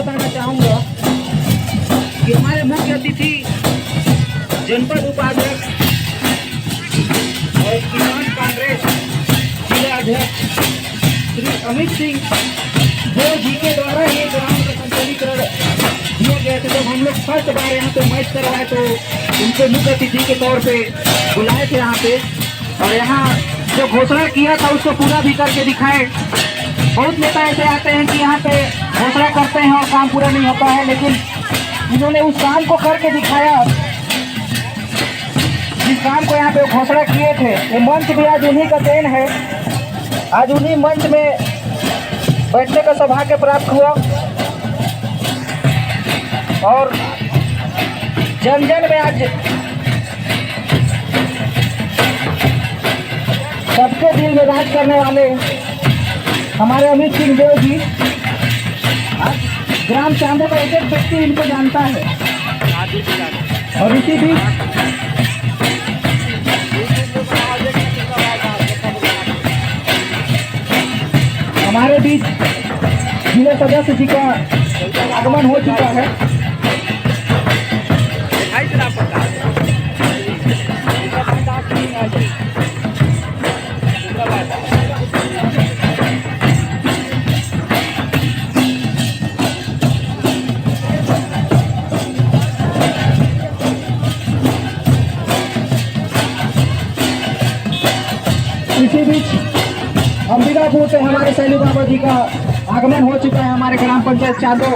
बताना चाहूँगा कि हमारे मुख्य अतिथि जनपद उपाध्यक्ष और किसान कांग्रेस जिला अध्यक्ष श्री अमित सिंह जो जी के द्वारा ये ग्राउंड का संचालीकरण दिए गए थे। जब हम लोग फर्स्ट बार यहाँ पे मैच करवाए तो उनको मुख्य अतिथि के तौर पे बुलाए थे यहाँ पे, और यहाँ जो घोषणा किया था उसको पूरा भी करके दिखाए। बहुत नेता ऐसे आते हैं कि यहाँ पे घोषणा करते हैं और काम पूरा नहीं होता है, लेकिन इन्होंने उस काम को करके दिखाया जिस काम को यहाँ पे घोषणा किए थे। ये मंच भी आज उन्हीं का देन है। आज उन्हीं मंच में बैठने का सौभाग्य प्राप्त हुआ और जन जन में आज सबके दिल में राज करने वाले हमारे अमित सिंह देव जी, ग्राम चांदे का एक एक व्यक्ति इनको जानता है। और इसी बीच हमारे बीच जिला सदस्य जी का आगमन हो चुका है। इसी बीच अंबिकापुर से हमारे सैलू बाबा जी का आगमन हो चुका है हमारे ग्राम पंचायत चांदो